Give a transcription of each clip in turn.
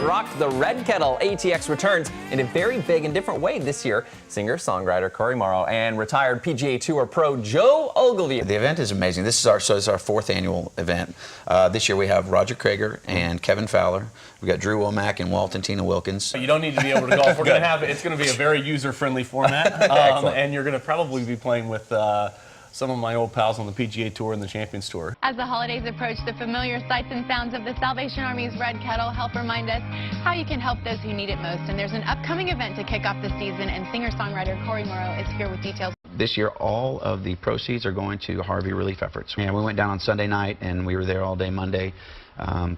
Rock the Red Kettle. ATX returns in a very big and different way this year. Singer-songwriter Cory Morrow and retired PGA Tour pro Joe Ogilvie. The event is amazing. This is our fourth annual event. This year we have Roger Krager and Kevin Fowler. We've got Drew Womack and Walt and Tina Wilkins. You don't need to be able to golf. It's going to be a very user-friendly format, and you're going to probably be playing with some of my old pals on the PGA Tour and the Champions Tour. As the holidays approach, the familiar sights and sounds of the Salvation Army's Red Kettle help remind us how you can help those who need it most. And there's an upcoming event to kick off the season, and singer-songwriter Cory Morrow is here with details. This year, all of the proceeds are going to Harvey relief efforts. And we went down on Sunday night, and we were there all day Monday,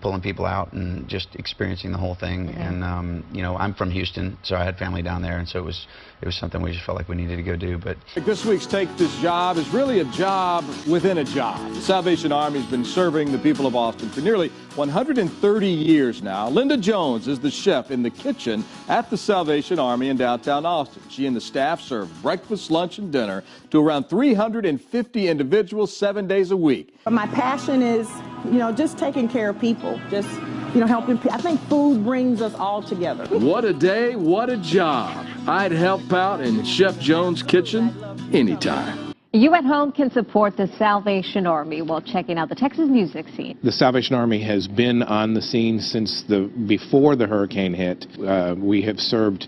pulling people out and just experiencing the whole thing. And you know, I'm from Houston, so I had family down there, and so it was something we just felt like we needed to go do. But this week's Take This Job is really a job within a job. The Salvation Army's been serving the people of Austin for nearly 130 years now. Linda Jones is the chef in the kitchen at the Salvation Army in downtown Austin. She and the staff serve breakfast, lunch, and dinner to around 350 individuals 7 days a week. My passion is, you know, just taking care of people, just, you know, helping people. I think food brings us all together. What a day, what a job. I'd help out in Chef Jones' kitchen anytime. You at home can support the Salvation Army while checking out the Texas music scene. The Salvation Army has been on the scene since before the hurricane hit. We have served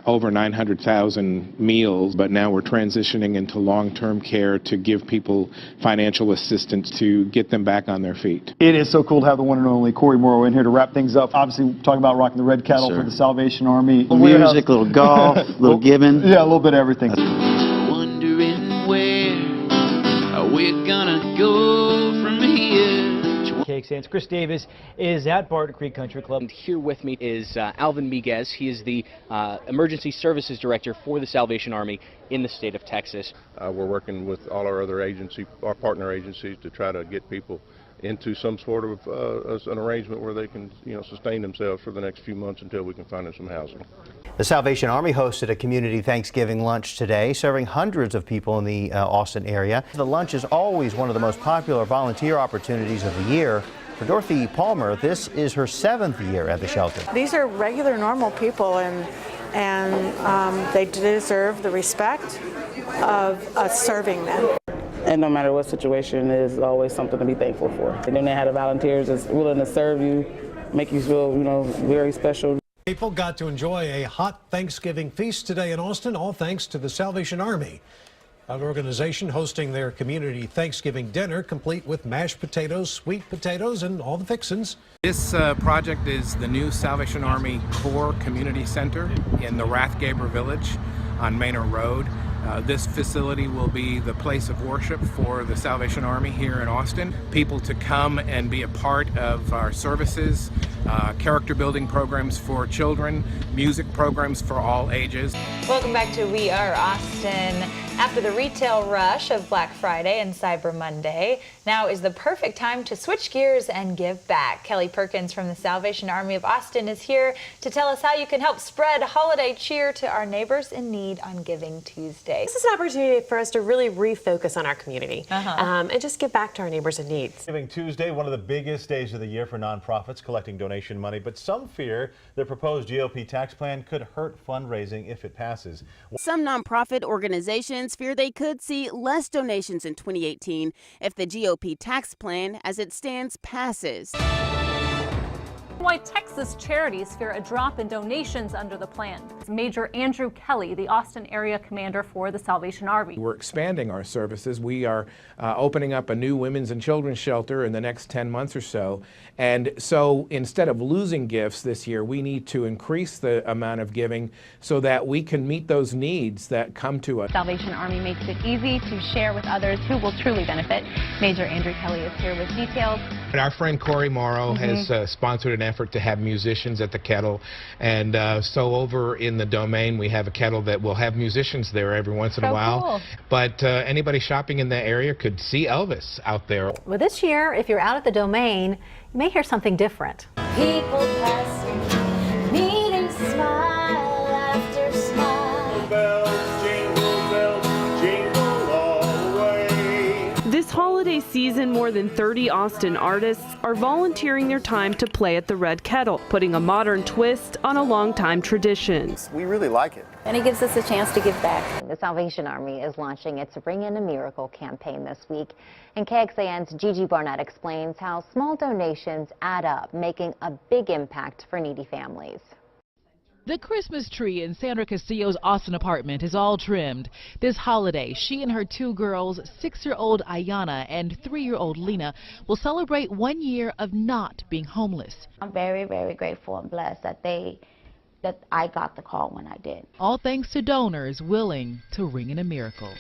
over 900,000 meals, but now we're transitioning into long-term care to give people financial assistance to get them back on their feet. It is so cool to have the one and only Cory Morrow in here to wrap things up. Obviously, talking about rocking the Red Kettle for the Salvation Army. Music, a little golf, a little giving. Yeah, a little bit of everything. Wondering where we're gonna go from here. KXAN's Chris Davis is at Barton Creek Country Club. And here with me is Alvin Miguez. He is the Emergency Services Director for the Salvation Army in the state of Texas. We're working with all our other our partner agencies to try to get people into some sort of an arrangement where they can, you know, sustain themselves for the next few months until we can find them some housing. The Salvation Army hosted a community Thanksgiving lunch today, serving hundreds of people in the Austin area. The lunch is always one of the most popular volunteer opportunities of the year. For Dorothy Palmer, this is her 7th year at the shelter. These are regular, normal people, and they deserve the respect of us serving them. And no matter what situation, there's always something to be thankful for. And then they had the volunteers that's willing to serve you, make you feel, you know, very special. People got to enjoy a hot Thanksgiving feast today in Austin, all thanks to the Salvation Army, an organization hosting their community Thanksgiving dinner, complete with mashed potatoes, sweet potatoes, and all the fixins. This project is the new Salvation Army Core Community Center in the Rathgaber Village on Manor Road. This facility will be the place of worship for the Salvation Army here in Austin. People to come and be a part of our services, character building programs for children, music programs for all ages. Welcome back to We Are Austin. After the retail rush of Black Friday and Cyber Monday, now is the perfect time to switch gears and give back. Kelly Perkins from the Salvation Army of Austin is here to tell us how you can help spread holiday cheer to our neighbors in need on Giving Tuesday. This is an opportunity for us to really refocus on our community and just give back to our neighbors in need. Giving Tuesday, one of the biggest days of the year for nonprofits collecting donation money, but some fear the proposed GOP tax plan could hurt fundraising if it passes. Some nonprofit organizations fear they could see less donations in 2018 if the GOP tax plan as it stands passes. Why Texas charities fear a drop in donations under the plan. Major Andrew Kelly, the Austin area commander for the Salvation Army. We're expanding our services. We are opening up a new women's and children's shelter in the next 10 months or so. And so instead of losing gifts this year, we need to increase the amount of giving so that we can meet those needs that come to us. Salvation Army makes it easy to share with others who will truly benefit. Major Andrew Kelly is here with details. And our friend Cory Morrow has sponsored an effort to have musicians at the Kettle, and so over in the Domain we have a Kettle that will have musicians there every once in a while. Cool. But anybody shopping in the area could see Elvis out there. Well, this year, if you're out at the Domain, you may hear something different. People passing, meeting smile after smile. Bells, jingle all the way. This holiday season, more more than 30 Austin artists are volunteering their time to play at the Red Kettle, putting a modern twist on a longtime tradition. We really like it. And it gives us a chance to give back. The Salvation Army is launching its Bring in a Miracle campaign this week. And KXAN's Gigi Barnett explains how small donations add up, making a big impact for needy families. The Christmas tree in Sandra Castillo's Austin apartment is all trimmed. This holiday, she and her two girls, 6-year-old Ayana and 3-year-old Lena, will celebrate 1 year of not being homeless. I'm very, very grateful and blessed that I got the call when I did. All thanks to donors willing to ring in a miracle.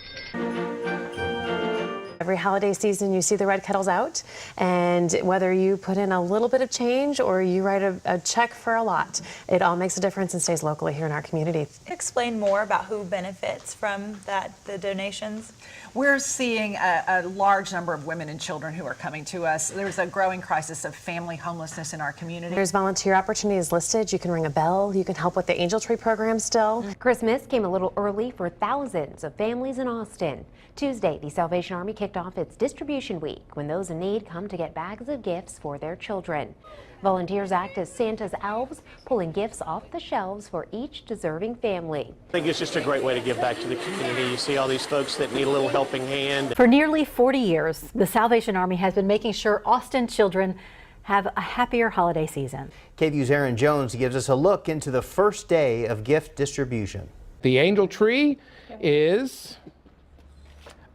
Every holiday season you see the Red Kettles out, and whether you put in a little bit of change or you write a check for a lot, it all makes a difference and stays locally here in our community. Explain more about who benefits from the donations. We're seeing a large number of women and children who are coming to us. There's a growing crisis of family homelessness in our community. There's volunteer opportunities listed. You can ring a bell. You can help with the Angel Tree program still. Christmas came a little early for thousands of families in Austin. Tuesday, the Salvation Army kicked off its distribution week when those in need come to get bags of gifts for their children. Volunteers act as Santa's elves, pulling gifts off the shelves for each deserving family. I think it's just a great way to give back to the community. You see all these folks that need a little helping hand. For nearly 40 years, the Salvation Army has been making sure Austin children have a happier holiday season. KVUE's Aaron Jones gives us a look into the first day of gift distribution. The Angel Tree is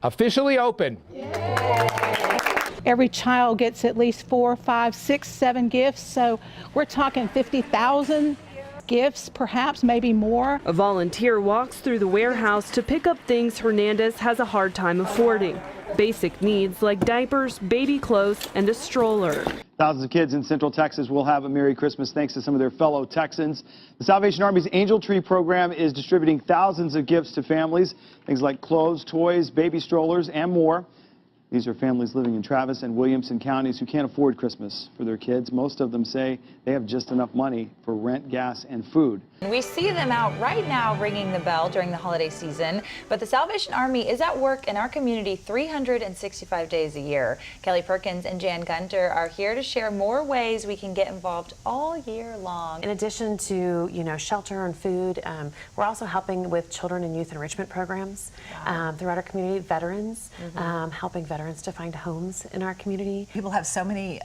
officially open. Every child gets at least 4, 5, 6, 7 gifts, so we're talking 50,000 gifts, perhaps, maybe more. A volunteer walks through the warehouse to pick up things Hernandez has a hard time affording. Basic needs like diapers, baby clothes, and a stroller. Thousands of kids in Central Texas will have a Merry Christmas thanks to some of their fellow Texans. The Salvation Army's Angel Tree program is distributing thousands of gifts to families, things like clothes, toys, baby strollers, and more. These are families living in Travis and Williamson counties who can't afford Christmas for their kids. Most of them say they have just enough money for rent, gas, and food. We see them out right now ringing the bell during the holiday season, but the Salvation Army is at work in our community 365 days a year. Kelly Perkins and Jan Gunter are here to share more ways we can get involved all year long. In addition to, shelter and food, we're also helping with children and youth enrichment programs throughout our community, veterans, helping veterans to find homes in our community. People have so many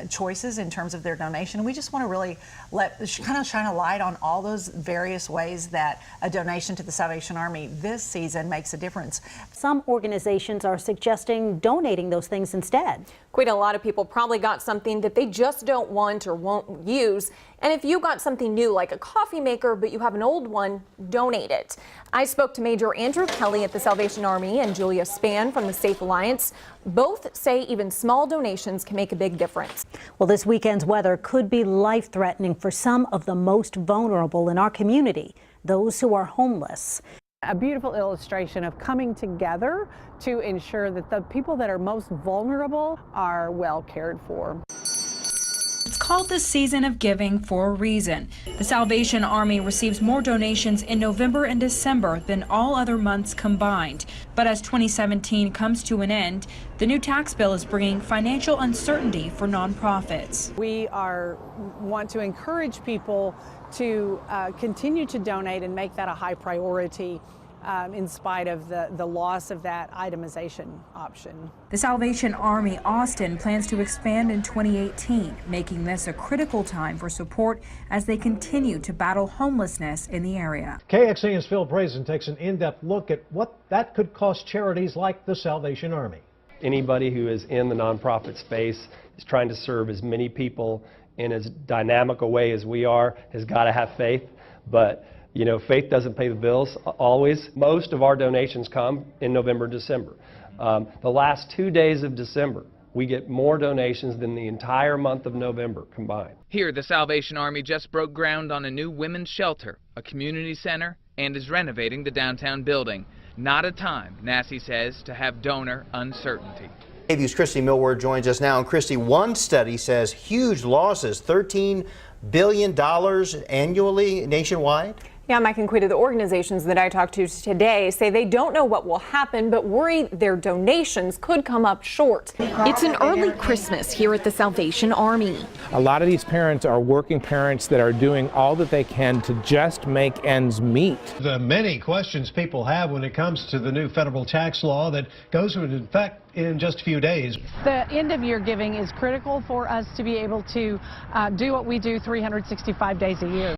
choices in terms of their donation. We just want to really kind of shine a light on all those various ways that a donation to the Salvation Army this season makes a difference. Some organizations are suggesting donating those things instead. Quite a lot of people probably got something that they just don't want or won't use. And if you got something new like a coffee maker but you have an old one, donate it. I spoke to Major Andrew Kelly at the Salvation Army and Julia Spann from the Safe Alliance. Both say even small donations can make a big difference. Well, this weekend's weather could be life-threatening for some of the most vulnerable in our community, those who are homeless. A beautiful illustration of coming together to ensure that the people that are most vulnerable are well cared for. It's called the Season of Giving for a reason. The Salvation Army receives more donations in November and December than all other months combined. But as 2017 comes to an end, the new tax bill is bringing financial uncertainty for nonprofits. We want to encourage people to continue to donate and make that a high priority in spite of the loss of that itemization option. The Salvation Army Austin plans to expand in 2018, making this a critical time for support as they continue to battle homelessness in the area. KXAN's Phil Brazen takes an in-depth look at what that could cost charities like the Salvation Army. Anybody who is in the nonprofit space is trying to serve as many people in as dynamic a way as we are, has got to have faith. But faith doesn't pay the bills always. Most of our donations come in November, December. The last 2 days of December, we get more donations than the entire month of November combined. Here, the Salvation Army just broke ground on a new women's shelter, a community center, and is renovating the downtown building. Not a time, Nassie says, to have donor uncertainty. KVUE's Christy Millward joins us now. And Christy, one study says huge losses, $13 billion annually nationwide. Yeah, Mike and Quita, the organizations that I talked to today say they don't know what will happen, but worry their donations could come up short. It's an early Christmas here at the Salvation Army. A lot of these parents are working parents that are doing all that they can to just make ends meet. The many questions people have when it comes to the new federal tax law that goes into effect in just a few days. The end of year giving is critical for us to be able to do what we do 365 days a year.